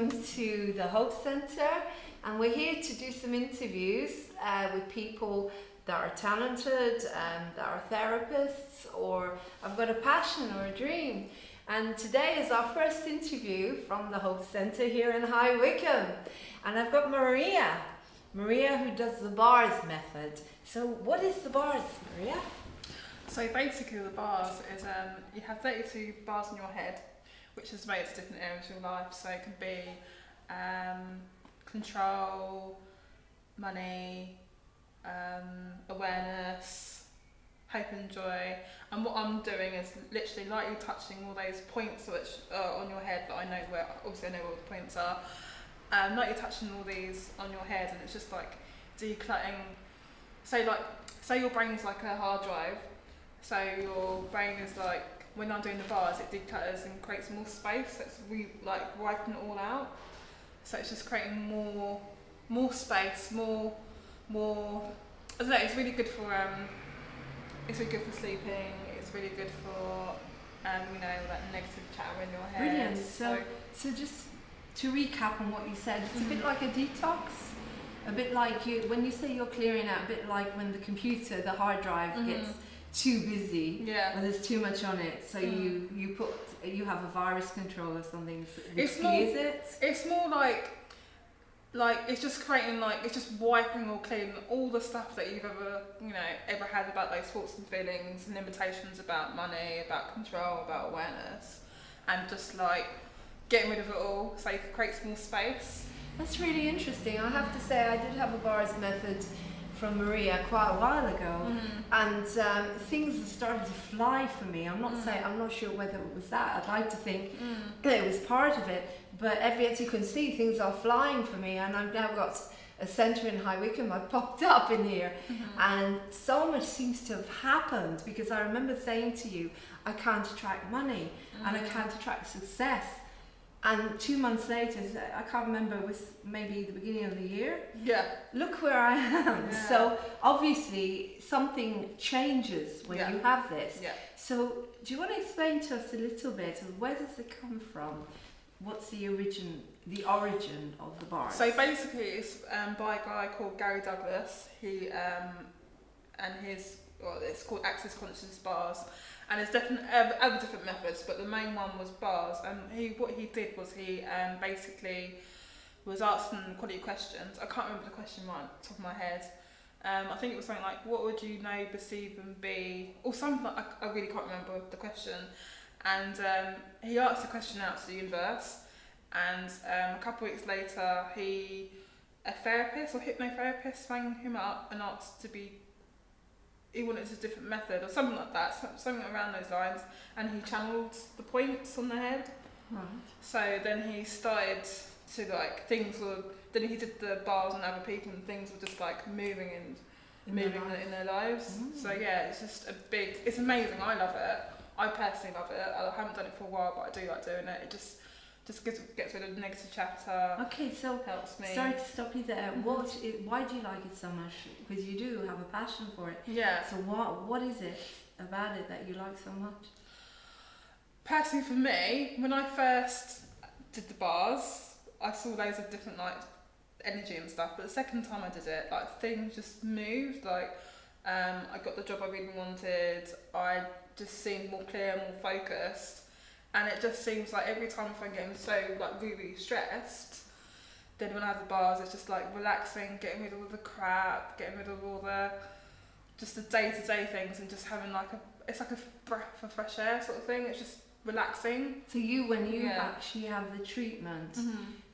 To the Hope Centre, and we're here to do some interviews with people that are talented, that are therapists, or have got a passion or a dream. And today is our first interview from the Hope Centre here in High Wycombe. And I've got Maria who does the bars method. So what is the bars, Maria? So basically the bars is you have 32 bars in your head, which is related to different areas of your life. So it can be control, money, awareness, hope and joy. And what I'm doing is literally lightly touching all those points which are on your head that I know where, obviously I know what the points are. Lightly touching all these on your head, and it's just like decluttering. Say your brain's like a hard drive. So your brain is like, when I'm doing the bars, it declutters and creates more space. So it's wiping it all out. So it's just creating more space, more. I don't know. It's really good for sleeping. It's really good for that negative chatter in your head. Brilliant. So just to recap on what you said, it's a bit like a detox. A bit like when you say you're clearing out, a bit like when the computer, the hard drive gets too busy, or there's too much on it, so you have a virus control or something, which clears it. It's more like it's just creating, it's just wiping or cleaning all the stuff that you've ever had about those thoughts and feelings and limitations about money, about control, about awareness, and just getting rid of it all so you can create more space. That's really interesting. I have to say, I did have a bars method from Maria quite a while ago, and things have started to fly for me. I'm not sure whether it was that. I'd like to think that it was part of it, but as you can see, things are flying for me, and I've now got a centre in High Wycombe. I've popped up in here, and so much seems to have happened, because I remember saying to you, I can't attract money and I can't attract success. And 2 months later, I can't remember, it was maybe the beginning of the year. Yeah. Look where I am. Yeah. So obviously something changes when you have this. Yeah. So do you want to explain to us a little bit of where does it come from? What's the origin of the bars? So basically, it's by a guy called Gary Douglas. He it's called Access Conscious Bars. And there's definitely other different methods, but the main one was bars. And what he did was he basically was asking quality questions. I can't remember the question right off the top of my head. I think it was something like, what would you know, perceive and be, or something like, I really can't remember the question. And he asked the question out to the universe, and a couple of weeks later, a therapist or hypnotherapist rang him up and asked he wanted a different method or something like that, something around those lines, and he channeled the points on the head. Right. So then he started to then he did the bars on other people, and things were just moving in their lives. So yeah, it's just it's amazing. I love it. I personally love it. I haven't done it for a while, but I do like doing it. It just gets rid of the negative chatter. Okay, so helps me. Sorry to stop you there. Why do you like it so much? Because you do have a passion for it. Yeah. So what is it about it that you like so much? Personally, for me, when I first did the bars, I saw loads of different energy and stuff. But the second time I did it, things just moved. I got the job I really wanted. I just seemed more clear, more focused. And it just seems like every time if I'm getting so really stressed, then when I have the bars, it's just relaxing, getting rid of all the crap, getting rid of all the day-to-day things, and just having it's like a breath of fresh air sort of thing. It's just relaxing. So when you actually have the treatment,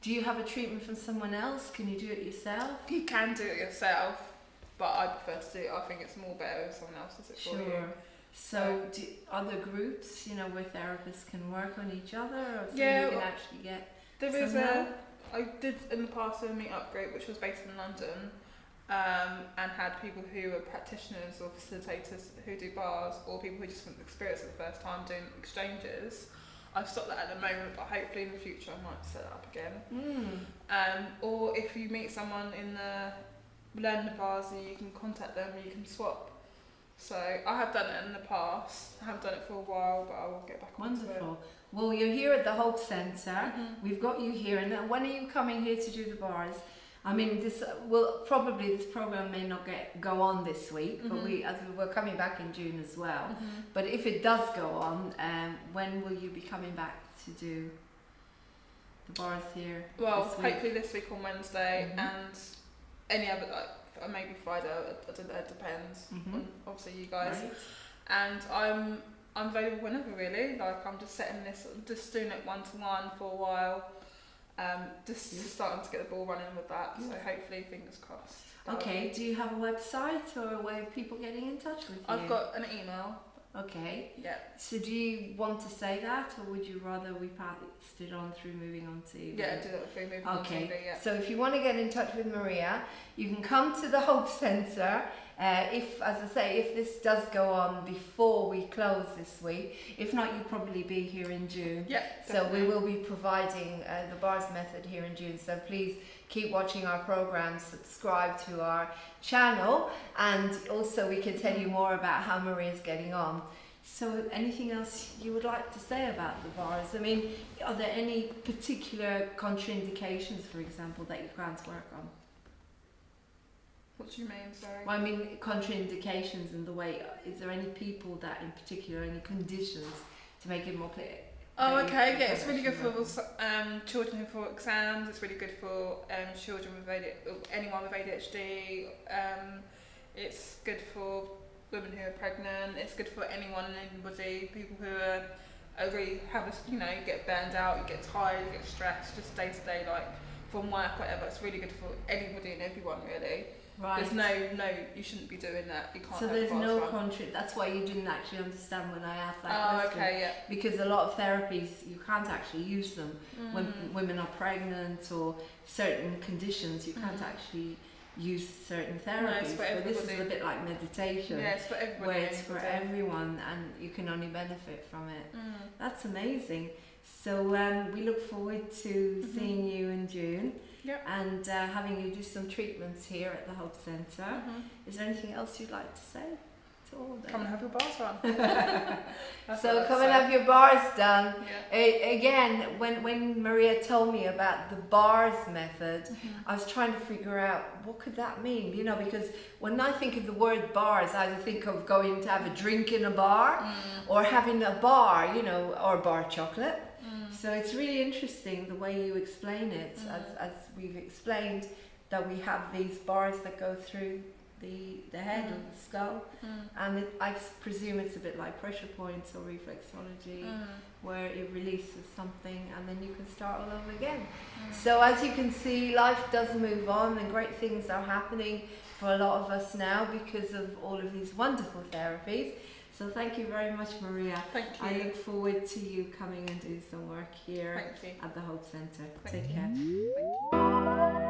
do you have a treatment from someone else? Can you do it yourself? You can do it yourself, but I prefer to do it. I think it's more better if someone else does it for you. So do other groups, where therapists can work on each other, or so you can actually get help? I did in the past a meet-up group which was based in London, and had people who were practitioners or facilitators who do bars, or people who just want to experience it the first time doing exchanges. I've stopped that at the moment, but hopefully in the future I might set that up again. Or if you meet someone learn the bars, and you can contact them and you can swap. So I have done it in the past. I haven't done it for a while, but I will get back onto it. Wonderful. Well, you're here at the Hope Centre. We've got you here. And when are you coming here to do the bars? I mean, this program may not go on this week, but we're coming back in June as well. But if it does go on, when will you be coming back to do the bars here? Well, hopefully this week on Wednesday, and any other, like maybe Friday. I don't know. It depends on obviously you guys. Right. And I'm available whenever, really. Like, I'm just just doing it one-to-one for a while. Just starting to get the ball running with that. So hopefully, fingers crossed. Okay. Do you have a website or a way of people getting in touch with you? I've got an email. Okay. Yeah. So do you want to say that, or would you rather we passed it on through moving on to TV? Yeah, do that through moving on to TV, yeah. So if you want to get in touch with Maria, you can come to the Hope Centre. If, as I say, if this does go on before we close this week, if not, you'll probably be here in June. Yeah, so we will be providing the bars method here in June. So please keep watching our programs, subscribe to our channel, and also we can tell you more about how Maria's getting on. So anything else you would like to say about the bars? I mean, are there any particular contraindications, for example, that you can't work on? What do you mean, sorry? Well, I mean, contraindications in the way, is there any people that in particular, any conditions to make it more clear? Oh, okay, yeah, it's really good for children for exams, it's really good for children with anyone with ADHD, it's good for women who are pregnant, it's good for anyone and anybody, people who are really you get burned out, you get tired, you get stressed, just day to day, like from work, whatever, it's really good for anybody and everyone, really. Right. There's no, you shouldn't be doing that. You can't. So there's no that's why you didn't actually understand when I asked that question. Oh, okay, yeah. Because a lot of therapies, you can't actually use them when women are pregnant or certain conditions. You can't actually use certain therapies. But this is a bit like meditation. Yeah, it's for everybody. Where it's for everyone, and you can only benefit from it. That's amazing. So we look forward to seeing you in June. Yep. And having you do some treatments here at the Hope Centre. Is there anything else you'd like to say to all of them? Come and have your bars done. So come and have your bars done. Yeah. Again, when Maria told me about the bars method, I was trying to figure out what could that mean, because when I think of the word bars, I either think of going to have a drink in a bar or having a bar, or bar chocolate. So it's really interesting the way you explain it, as we've explained that we have these bars that go through the head or the skull, and I presume it's a bit like pressure points or reflexology, where it releases something and then you can start all over again. So as you can see, life does move on and great things are happening for a lot of us now because of all of these wonderful therapies. So thank you very much, Maria. Thank you. I look forward to you coming and doing some work here at the Hope Centre. Take care. Thank you.